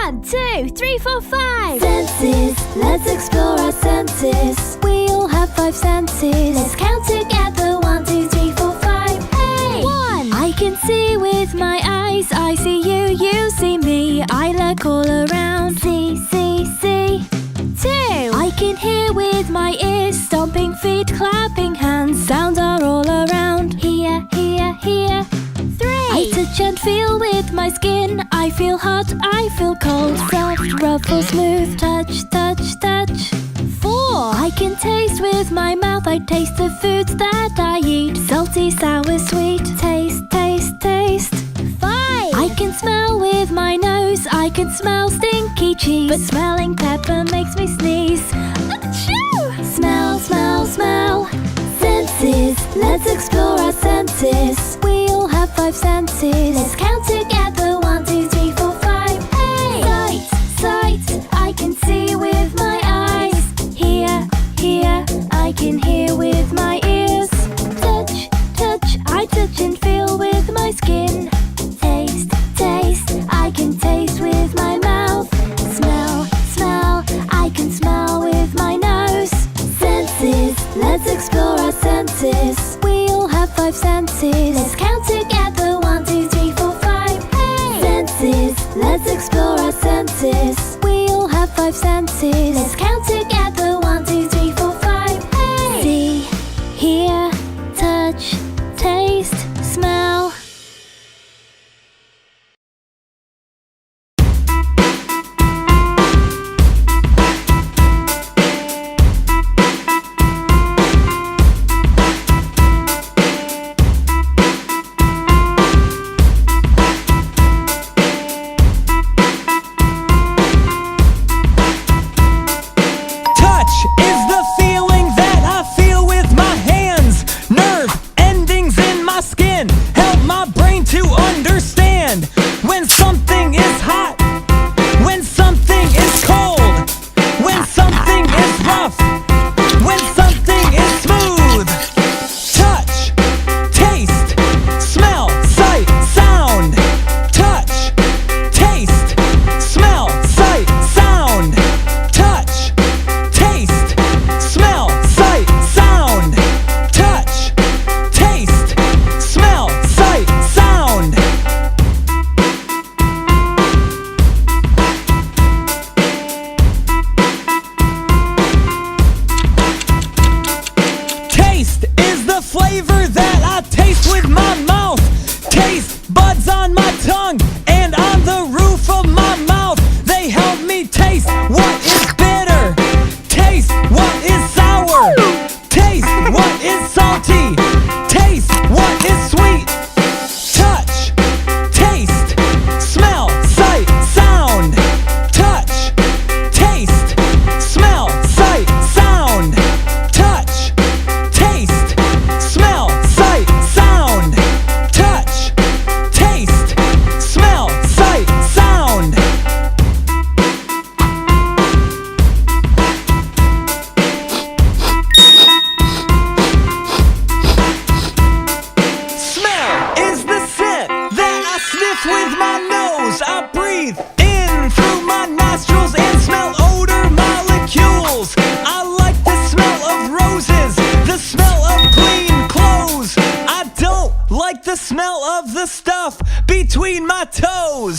1, 2, 3, 4, 5. Senses, let's explore our senses. We all have 5 senses. Let's count together. 1, 2, 3, 4, 5. Hey! 1. I can see with my eyes. I see you, you see me. I look all around. See, see, see. 2. I can hear with my ears. Stomping feet, clapping hands. Sounds are all around. Here, here, here. 3. I touch and feel with my skin. I feel hot, I feel cold. Soft, rough or smooth. Touch, touch, touch. 4. I can taste with my mouth. I taste the foods that I eat. Salty, sour, sweet. Taste, taste, taste. 5. I can smell with my nose. I can smell stinky cheese. But smelling pepper makes me sneeze. Achoo! Smell, smell, smell. Senses, let's explore our senses. We all have 5 senses. Let's count together. 1, 2, 3, 4, 5. Hey! Sight, sight. I can see with my eyes. Hear, hear. I can hear with my ears. Touch, touch. I touch and feel with my skin. Taste, taste. I can taste with my mouth. Smell, smell. I can smell with my nose. Senses, let's explore our senses. We all have 5 senses. Let's count together. 1, 2, 3, 4, 5. Hey! Senses, let's explore our senses. We all have 5 senses. Let's count together. 1, 2, 3, 4, 5. Hey! See, hear, touch, taste, smell.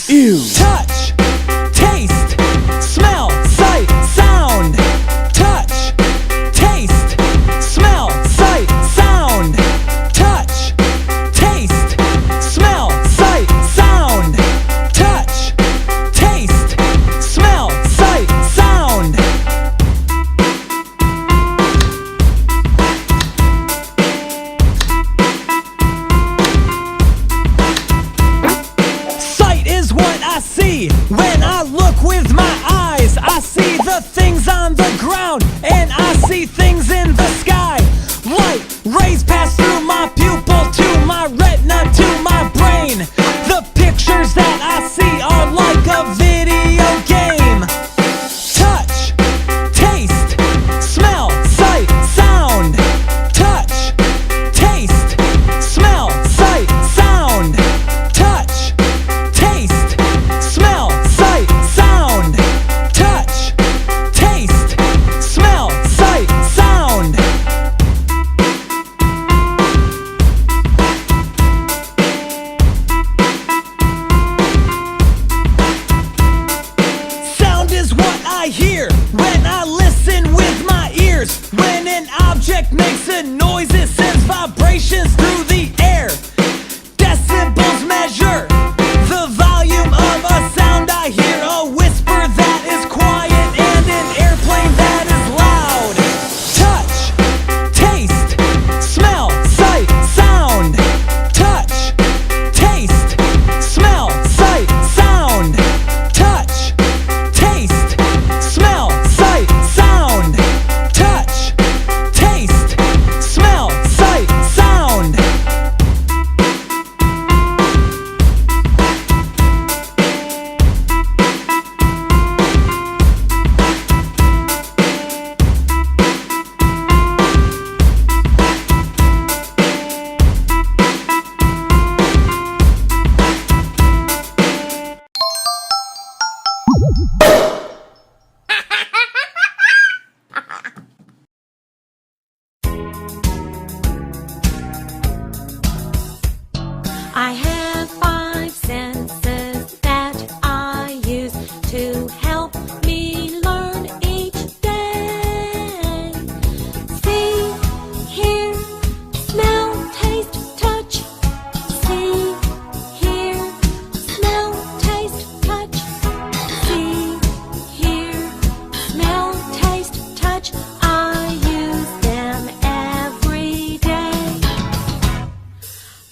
Ew. Touch, taste, smell, sight, sound. Touch, taste, smell, sight, sound. Touch, taste, smell, sight, sound. Touch, taste, smell, sight, sound. Sight is what I see when I look with my eyes. I I have 5 senses that I use to help me learn each day. See, hear, smell, taste, touch. See, hear, smell, taste, touch. See, hear, smell, taste, touch. I use them every day.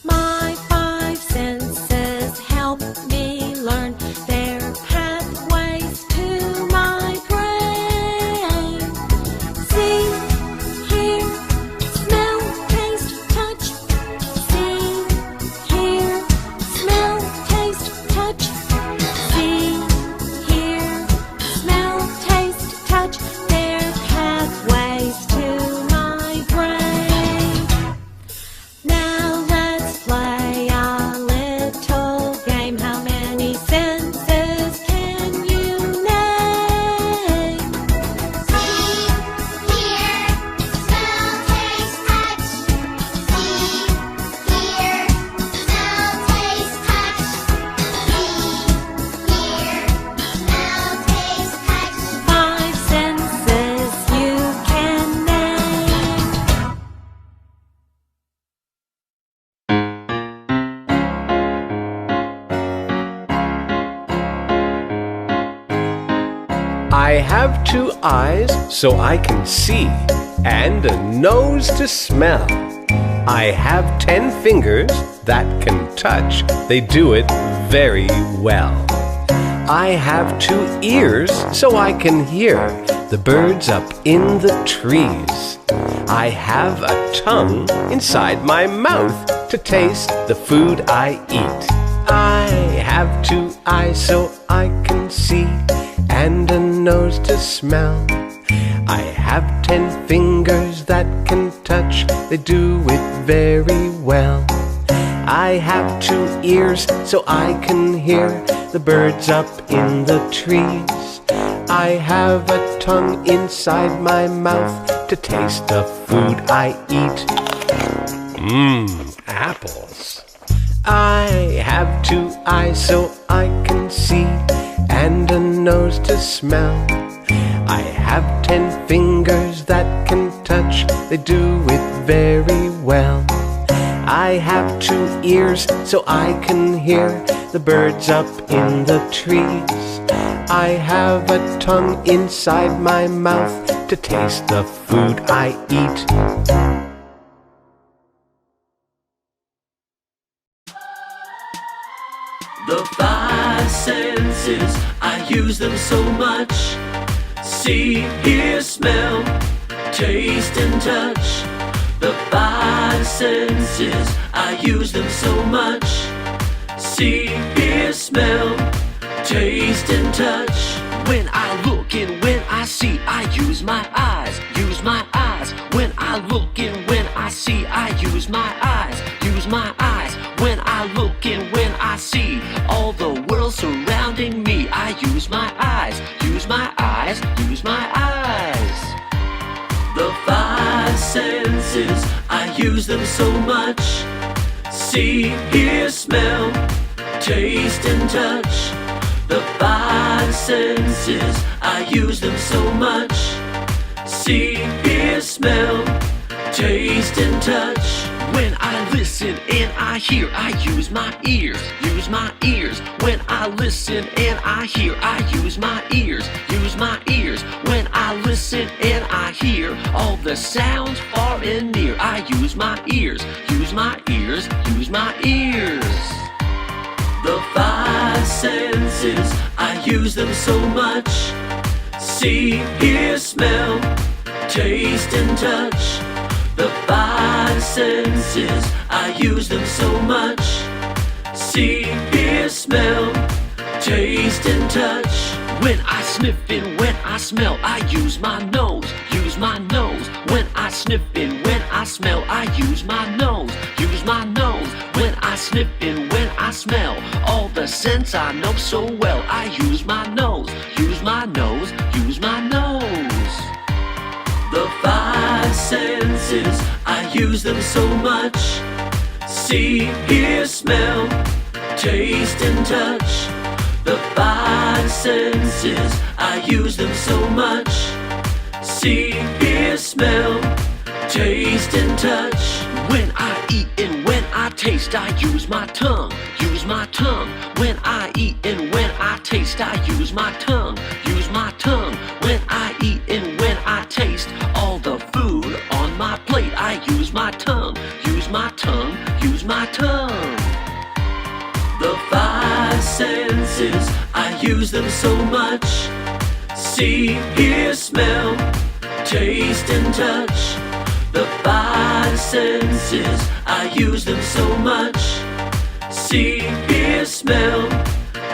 My 5 senses help me learn their pathways to my brain. See, hear, smell, taste, touch. See, hear, smell, taste, touch. See, hear, smell, taste, touch. Their pathways to my brain. Now let's play a little game. How many senses can you name? See, hear, smell, taste, touch. See, hear, smell, taste, touch. See, hear, smell, taste, touch. 5 senses you can name. I have 2 eyes so I can see, and a nose to smell. I have 10 fingers that can touch, they do it very well. I have 2 ears so I can hear the birds up in the trees. I have a tongue inside my mouth to taste the food I eat. I have 2 eyes so I can see, and a nose to smell. I have 10 fingers that can touch, they do it very well. I have 2 ears so I can hear the birds up in the trees. I have a tongue inside my mouth to taste the food I eat. Apples. I have 2 eyes so I can see, and a nose to smell. I have 10 fingers that can touch, they do it very well. I have 2 ears so I can hear the birds up in the trees. I have a tongue inside my mouth to taste the food I eat. The 5 senses, I use them so much. See, hear, smell, taste and touch. The 5 senses, I use them so much. See, hear, smell, taste and touch. When I look and when I see, I use my eyes, use my eyes. When I look and when I see, I use my eyes, use my eyes. When I look and when I see all the world surrounding me, I use my eyes, use my eyes, use my eyes. The 5 senses, I use them so much. See, hear, smell, taste and touch. The 5 senses, I use them so much. See, hear, smell, taste and touch. When I listen and I hear, I use my ears, use my ears. When I listen and I hear, I use my ears, use my ears. When I listen and I hear all the sounds far and near, I use my ears, use my ears, use my ears. The 5 senses, I use them so much. See, hear, smell, taste and touch. The 5 senses, I use them so much. See, hear, smell, taste and touch. When I sniff and when I smell, I use my nose, use my nose. When I sniff and when I smell, I use my nose, use my nose. When I sniff and when I smell all the scents I know so well, I use my nose, use my nose, use my nose. The 5 senses, I use them so much. See, hear, smell, taste and touch. The five senses, I use them so much. See, hear, smell, taste and touch. When I eat and when I taste, I use my tongue, use my tongue. When I eat and when I taste, I use my tongue, use my tongue. When I eat and when I taste all the food on my plate, I use my tongue, use my tongue, use my tongue. The five senses, I use them so much. See, hear, smell, taste and touch. The five senses, I use them so much. See, hear, smell,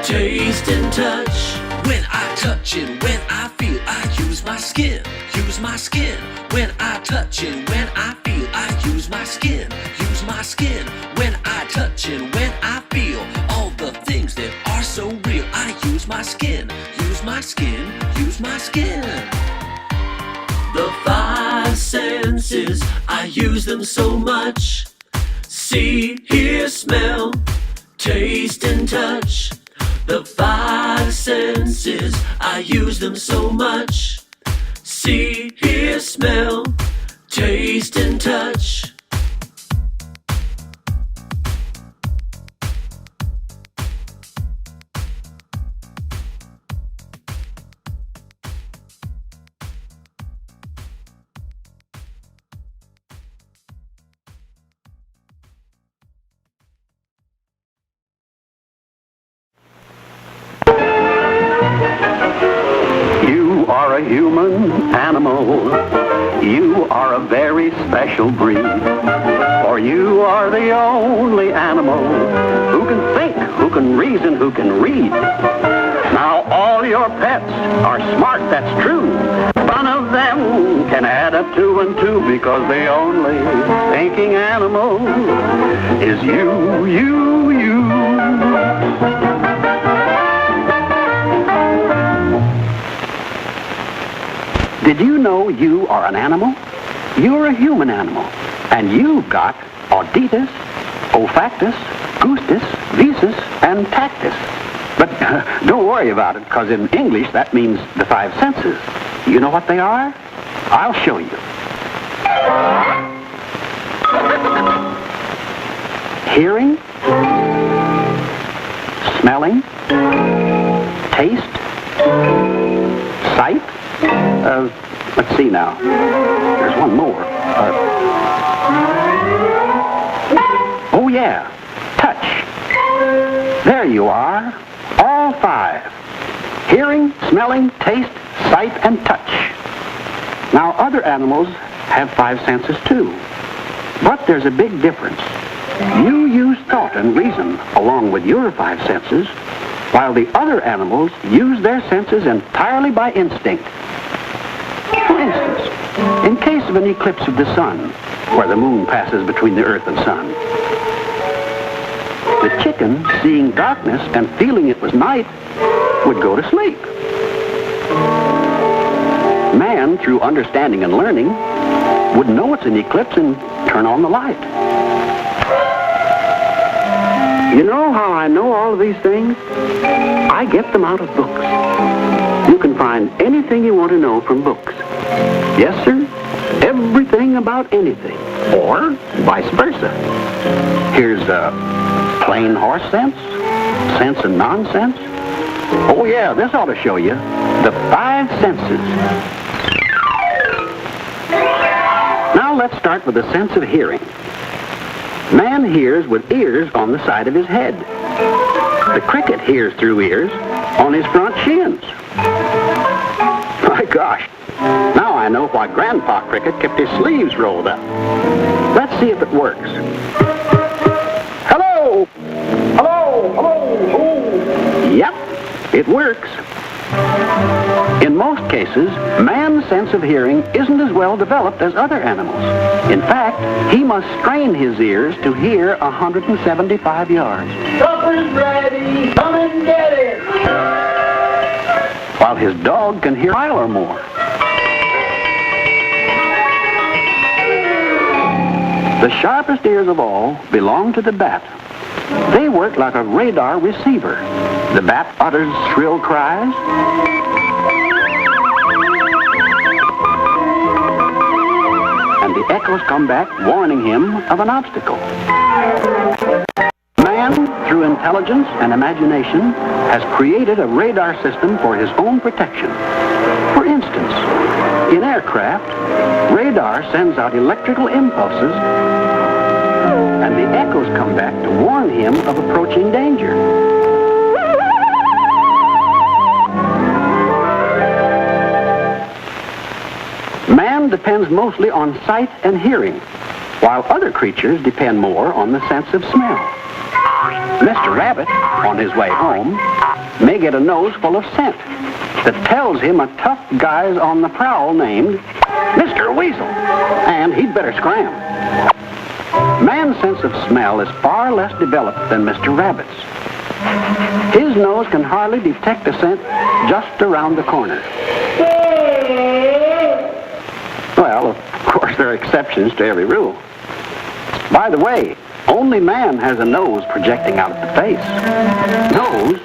taste and touch. When I touch and when I feel, I use my skin, use my skin. When I touch and when I feel, I use my skin, use my skin. When I touch and when I feel all the things that are so real, I use my skin, use my skin, use my skin. The five senses, I use them so much. See, hear, smell, taste and touch. The five senses, I use them so much. See, hear, smell, taste and touch. You are a human animal. You are a very special breed. For you are the only animal who can think, who can reason, who can read. Now all your pets are smart, that's true. None of them can add up 2 and 2 because the only thinking animal is you, you, you. Did you know you are an animal? You're a human animal, and you've got auditus, olfactus, gustus, visus, and tactus. But don't worry about it, because in English that means the five senses. You know what they are? I'll show you. Hearing, smelling, taste, sight. Let's see now. There's one more. Oh yeah, touch. There you are. All five. Hearing, smelling, taste, sight, and touch. Now other animals have five senses too. But there's a big difference. You use thought and reason along with your five senses, while the other animals use their senses entirely by instinct. For instance, in case of an eclipse of the sun, where the moon passes between the earth and sun, the chicken, seeing darkness and feeling it was night, would go to sleep. Man, through understanding and learning, would know it's an eclipse and turn on the light. You know how I know all of these things? I get them out of books. You can find anything you want to know from books. Yes, sir. Everything about anything. Or vice versa. Here's plain horse sense, sense and nonsense. Oh yeah, this ought to show you the five senses. Now let's start with the sense of hearing. Man hears with ears on the side of his head. The cricket hears through ears on his front shins. My gosh, now I know why Grandpa Cricket kept his sleeves rolled up. Let's see if it works. Hello! Hello! Hello! Hello! Yep, it works. In most cases, man's sense of hearing isn't as well developed as other animals. In fact, he must strain his ears to hear 175 yards. Supper's ready, come and get it! While his dog can hear a mile or more. The sharpest ears of all belong to the bat. They work like a radar receiver. The bat utters shrill cries, and the echoes come back warning him of an obstacle. Man, through intelligence and imagination, has created a radar system for his own protection. For instance, in aircraft, radar sends out electrical impulses, and the echoes come back to warn him of approaching danger. Man depends mostly on sight and hearing, while other creatures depend more on the sense of smell. Mr. Rabbit, on his way home, may get a nose full of scent that tells him a tough guy's on the prowl named Mr. Weasel, and he'd better scram. Man's sense of smell is far less developed than Mr. Rabbit's. His nose can hardly detect a scent just around the corner. Well, of course, there are exceptions to every rule. By the way, only man has a nose projecting out of the face. Nose?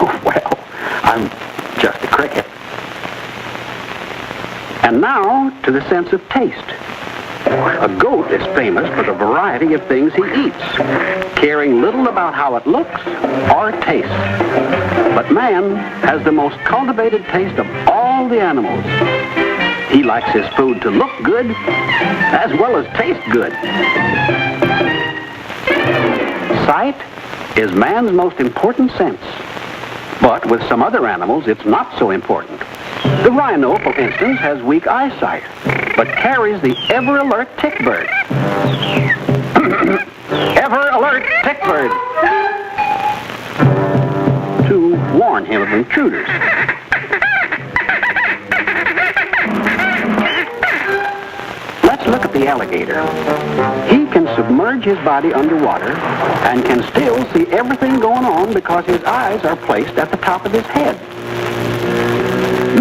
Oh, well, I'm just a cricket. And now to the sense of taste. A goat is famous for the variety of things he eats, caring little about how it looks or tastes. But man has the most cultivated taste of all the animals. He likes his food to look good as well as taste good. Sight is man's most important sense. But with some other animals, it's not so important. The rhino, for instance, has weak eyesight, but carries the ever-alert tick bird. Ever-alert tick bird! To warn him of intruders. Let's look at the alligator. He can submerge his body underwater and can still see everything going on because his eyes are placed at the top of his head.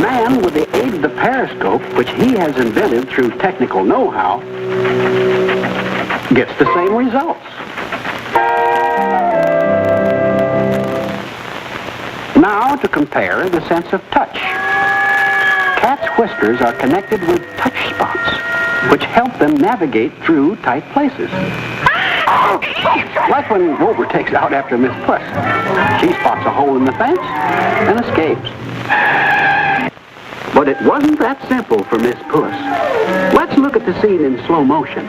Man, with the aid of the periscope, which he has invented through technical know-how, gets the same results. Now to compare the sense of touch. Cats' whiskers are connected with touch spots, which help them navigate through tight places. Like when Rover takes out after Miss Puss. She spots a hole in the fence and escapes. But it wasn't that simple for Miss Puss. Let's look at the scene in slow motion.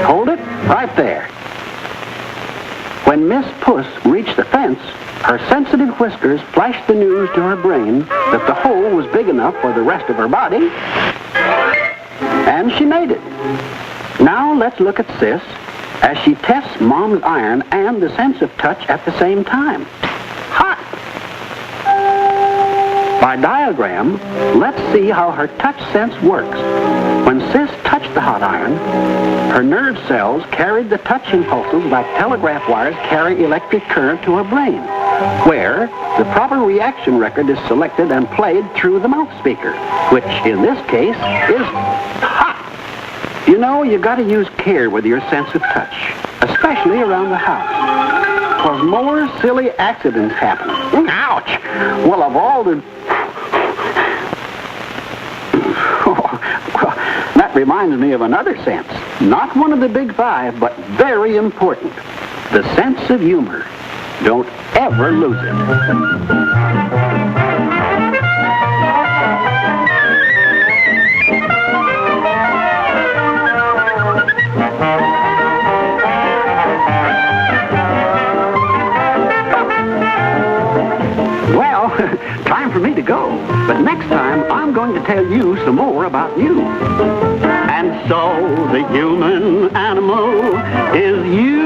Hold it right there. When Miss Puss reached the fence, her sensitive whiskers flashed the news to her brain that the hole was big enough for the rest of her body, and she made it. Now let's look at Sis as she tests Mom's iron and the sense of touch at the same time. Hot! By diagram, let's see how her touch sense works. When Sis touched the hot iron, her nerve cells carried the touch impulses like telegraph wires carry electric current to her brain, where the proper reaction record is selected and played through the mouth speaker, which in this case is hot. You know, you got to use care with your sense of touch, especially around the house, because more silly accidents happen. Ouch! Well, of all the... Well, that reminds me of another sense. Not one of the big five, but very important. The sense of humor. Don't ever lose it. Well, time for me to go. But next time, I'm going to tell you some more about you. And so, the human animal is you.